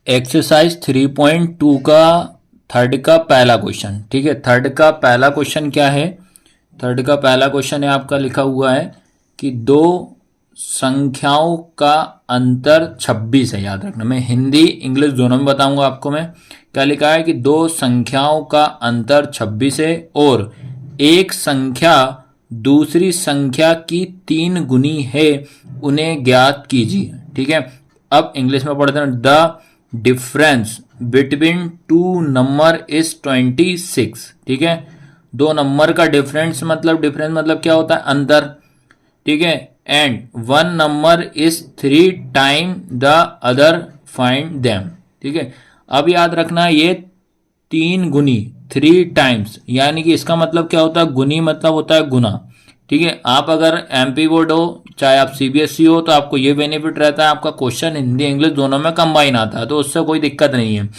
Exercise 3.2 का third का पहला क्वेश्चन। ठीक है, थर्ड का पहला क्वेश्चन क्या है? थर्ड का पहला क्वेश्चन है आपका, लिखा हुआ है कि दो संख्याओं का अंतर 26 है। याद रखना, मैं हिंदी इंग्लिश दोनों में बताऊंगा आपको। मैं क्या लिखा है कि दो संख्याओं का अंतर 26 है और एक संख्या दूसरी संख्या की 3 गुनी है, उन्हें ज्ञात कीजिए। ठीक है, अब इंग्लिश में पढ़ते हैं। The difference between two number is 26। ठीक है, दो नंबर का डिफरेंस मतलब क्या होता है? अंतर। ठीक है, and one number is 3 time the other, find them. ठीक है, अब याद रखना ये 3 गुनी, 3 टाइम्स, यानी कि इसका मतलब क्या होता है? गुनी मतलब होता है गुना। ठीक है, आप अगर एमपी बोर्ड हो चाहे आप सीबीएसई हो तो आपको ये बेनिफिट रहता है, आपका क्वेश्चन हिंदी इंग्लिश दोनों में कंबाइन आता है, तो उससे कोई दिक्कत नहीं है।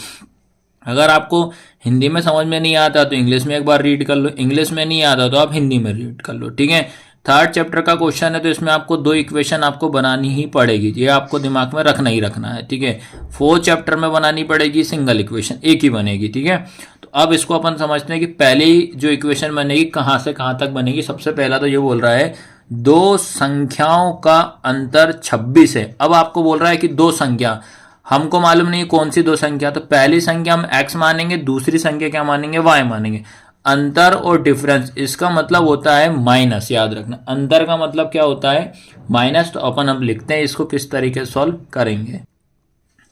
अगर आपको हिंदी में समझ में नहीं आता तो इंग्लिश में एक बार रीड कर लो, इंग्लिश में नहीं आता तो आप हिंदी में रीड कर लो। ठीक है, थर्ड चैप्टर का क्वेश्चन है तो इसमें आपको 2 इक्वेशन आपको बनानी ही पड़ेगी, ये आपको दिमाग में रखना ही रखना है। ठीक है, फोर्थ चैप्टर में बनानी पड़ेगी सिंगल इक्वेशन, एक ही बनेगी। ठीक है, तो अब इसको अपन समझते हैं कि पहली जो इक्वेशन बनेगी कहाँ से कहाँ तक बनेगी। सबसे पहला तो ये बोल रहा है दो संख्याओं का अंतर 26 है। अब आपको बोल रहा है कि दो संख्या, हमको मालूम नहीं कौन सी दो संख्या, तो पहली संख्या हम x मानेंगे, दूसरी संख्या क्या मानेंगे? y मानेंगे। अंतर और डिफरेंस, इसका मतलब होता है माइनस। याद रखना, अंतर का मतलब क्या होता है? माइनस। तो अपन अब लिखते हैं इसको किस तरीके से सॉल्व करेंगे।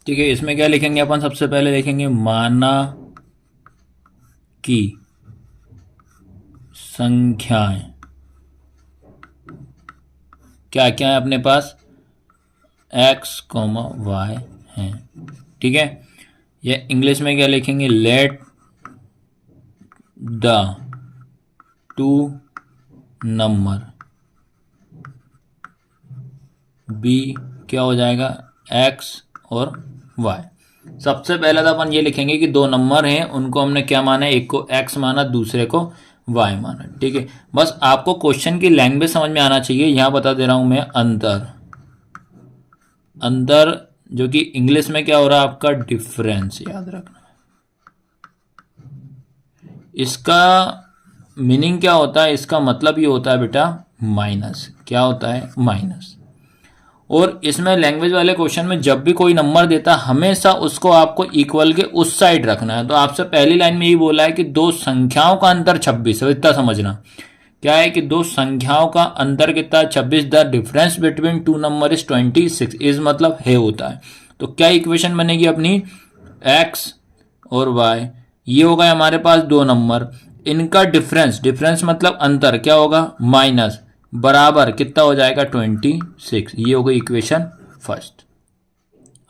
ठीक है, इसमें क्या लिखेंगे अपन? सबसे पहले लिखेंगे माना कि संख्याएं क्या क्या है अपने पास? x, y हैं। ठीक है, ये इंग्लिश में क्या लिखेंगे? Let the two number be, क्या हो जाएगा? x और y। सबसे पहले तो अपन ये लिखेंगे कि दो नंबर हैं, उनको हमने क्या माना है? एक को x माना, दूसरे को y माना। ठीक है, बस आपको क्वेश्चन की लैंग्वेज समझ में आना चाहिए। यहां बता दे रहा हूं मैं अंतर, अंतर जो कि इंग्लिश में क्या हो रहा है आपका? डिफरेंस। याद रखना, इसका मीनिंग क्या होता है? इसका मतलब ये होता है बेटा माइनस। क्या होता है? माइनस। और इसमें लैंग्वेज वाले क्वेश्चन में जब भी कोई नंबर देता है हमेशा उसको आपको इक्वल के उस साइड रखना है। तो आपसे पहली लाइन में ये बोला है कि दो संख्याओं का अंतर 26 है, इतना समझना। क्या है कि दो संख्याओं का अंतर कितना है? 26। The difference between two number is 26। Is मतलब है होता है। तो क्या इक्वेशन बनेगी अपनी? x और y, ये हो गए हमारे पास दो नंबर, इनका डिफरेंस, डिफरेंस मतलब अंतर, क्या होगा? माइनस, बराबर कितना हो जाएगा? 26। ये हो गई इक्वेशन फर्स्ट।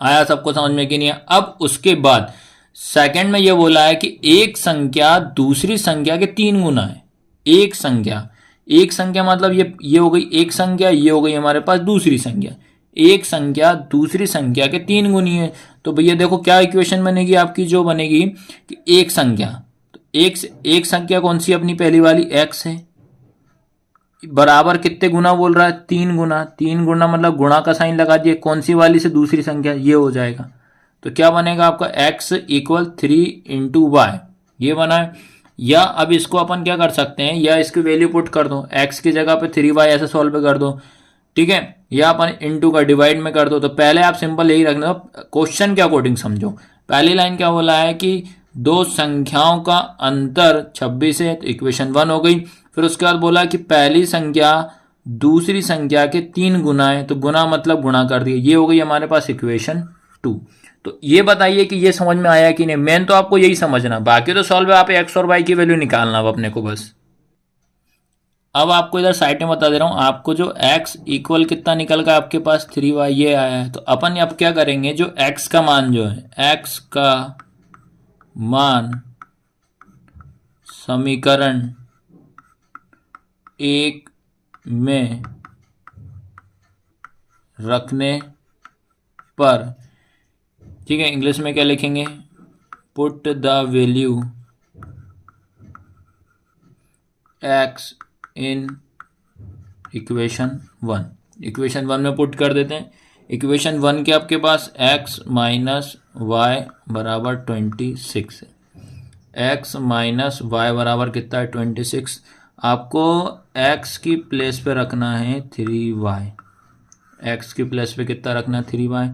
आया सबको समझ में कि नहीं? अब उसके बाद सेकंड में ये बोला है कि एक संख्या दूसरी संख्या के 3 गुना है। एक संख्या, एक संख्या मतलब ये हो गई एक संख्या, ये हो गई हमारे पास दूसरी संख्या। एक संख्या दूसरी संख्या के 3 गुनी है। तो भैया देखो क्या इक्वेशन बनेगी आपकी? जो बनेगी कि एक संख्या, तो एक संख्या कौन सी अपनी पहली वाली? x है, बराबर कितने गुना बोल रहा है? 3 गुना। 3 गुना मतलब गुणा का साइन लगा दिए, कौन सी वाली से? दूसरी संख्या, ये हो जाएगा। तो क्या बनेगा आपका? x इक्वल 3 इंटू वाई, ये बना है। या अब इसको अपन क्या कर सकते हैं, या इसकी वैल्यू पुट कर दो, x की जगह पे 3y ऐसे सॉल्व कर दो। ठीक है, या अपन इंटू का डिवाइड में कर दो। तो पहले आप सिंपल यही रखना, क्वेश्चन के अकॉर्डिंग समझो। पहली लाइन क्या बोला है कि दो संख्याओं का अंतर 26 है, तो इक्वेशन 1 हो गई। फिर उसके बाद बोला कि पहली संख्या दूसरी संख्या के 3 गुना है, तो गुना मतलब गुणा कर दिया, ये हो गई हमारे पास इक्वेशन 2। तो ये बताइए कि ये समझ में आया कि नहीं? मेन तो आपको यही समझना, बाकी तो सॉल्व है, आप एक्स और वाई की वैल्यू निकालना अब अपने को बस। अब आपको इधर साइड में बता दे रहा हूं, आपको जो x इक्वल कितना निकल का आपके पास? 3y, ये आया है। तो अपन अब क्या करेंगे, जो x का मान जो है, x का मान समीकरण 1 में रखने पर, ठीक है, इंग्लिश में क्या लिखेंगे? Put the value x in equation 1। Equation 1 में पुट कर देते हैं। इक्वेशन 1 के आपके पास x माइनस वाई बराबर 26 है। एक्स माइनस वाई बराबर कितना है 26। आपको एक्स की प्लेस पे रखना है 3y। एक्स की प्लेस पे कितना रखना है 3y,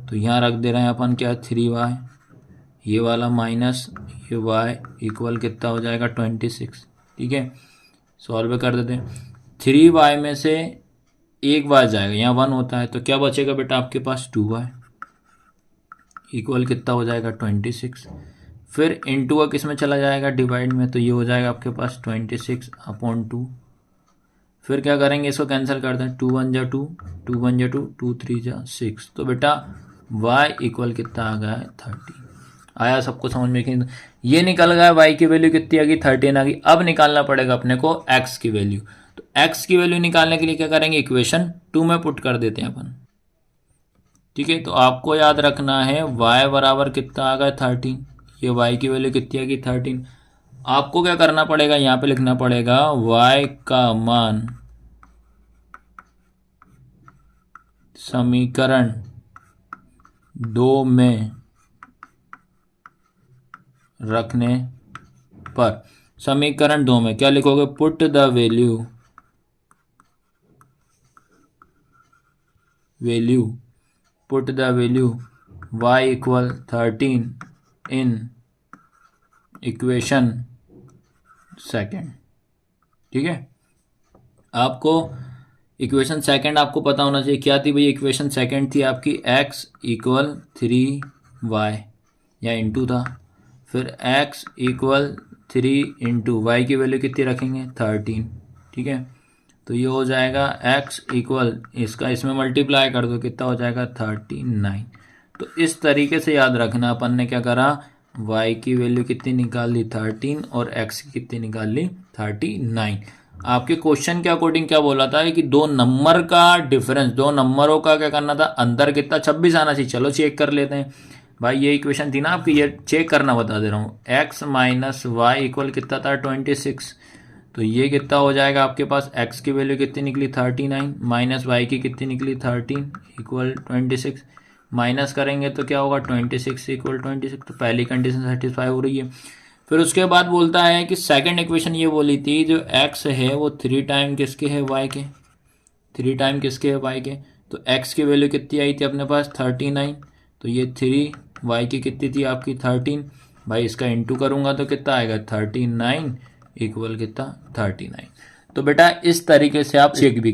तो यहाँ रख दे रहे हैं अपन क्या 3y, ये वाला माइनस ये y इक्वल कितना हो जाएगा 26। ठीक है, सॉल्व कर देते हैं। 3y में से एक बार जाएगा, यहाँ 1 होता है, तो क्या बचेगा बेटा आपके पास 2y इक्वल कितना हो जाएगा 26। फिर इंटू का किस में चला जाएगा डिवाइड में, तो ये हो जाएगा आपके पास 26/2। फिर क्या करेंगे, इसको कैंसिल कर दें, 2 1 जा 2, 2 1 जा 2, 2 3 जा 6। तो बेटा y इक्वल कितना आ गया है 30। आया सबको समझ में कि ये निकल गया y की वैल्यू कितनी आ गई 13 आ गई। अब निकालना पड़ेगा अपने को x की वैल्यू। तो x की वैल्यू निकालने के लिए क्या करेंगे, इक्वेशन 2 में पुट कर देते हैं अपन। ठीक है, तो आपको याद रखना है y बराबर कितना आ गया 13, ये y की वैल्यू कितनी आ गई 13। आपको क्या करना पड़ेगा, यहाँ पे लिखना पड़ेगा y का मान समीकरण 2 में रखने पर, समीकरण 2 में क्या लिखोगे, put the value put the value y equal 13 in equation second. ठीक है, आपको इक्वेशन सेकेंड आपको पता होना चाहिए क्या थी भाई, इक्वेशन सेकेंड थी आपकी x इक्वल 3y या इंटू था, फिर x इक्वल 3 इंटू वाई की वैल्यू कितनी रखेंगे 13। ठीक है, तो ये हो जाएगा x इक्वल इसका इसमें मल्टीप्लाई कर दो कितना हो जाएगा 39। तो इस तरीके से याद रखना, अपन ने क्या करा, y की वैल्यू कितनी निकाल ली 13 और x की कितनी निकाल ली 39। आपके क्वेश्चन के अकॉर्डिंग क्या बोला था कि दो नंबर का डिफरेंस, दो नंबरों का क्या करना था, अंतर कितना 26 आना चाहिए। चलो चेक कर लेते हैं भाई, ये इक्वेशन थी ना आपकी, ये चेक करना बता दे रहा हूँ। x माइनस वाई इक्वल कितना था 26, तो ये कितना हो जाएगा आपके पास, x की वैल्यू कितनी निकली 39 माइनस वाई की कितनी निकली 13 इक्वल 26। माइनस करेंगे तो क्या होगा 26 इक्वल 26, तो पहली कंडीशन सेटिस्फाई हो रही है। फिर उसके बाद बोलता है कि सेकंड इक्वेशन ये बोली थी जो x है वो 3 टाइम किसके है y के, 3 टाइम किसके है y के, तो x की वैल्यू कितनी आई थी अपने पास 39, तो ये 3 y की कितनी थी आपकी 13, भाई इसका इंटू करूंगा तो कितना आएगा 39 इक्वल कितना 39। तो बेटा इस तरीके से आप चेक भी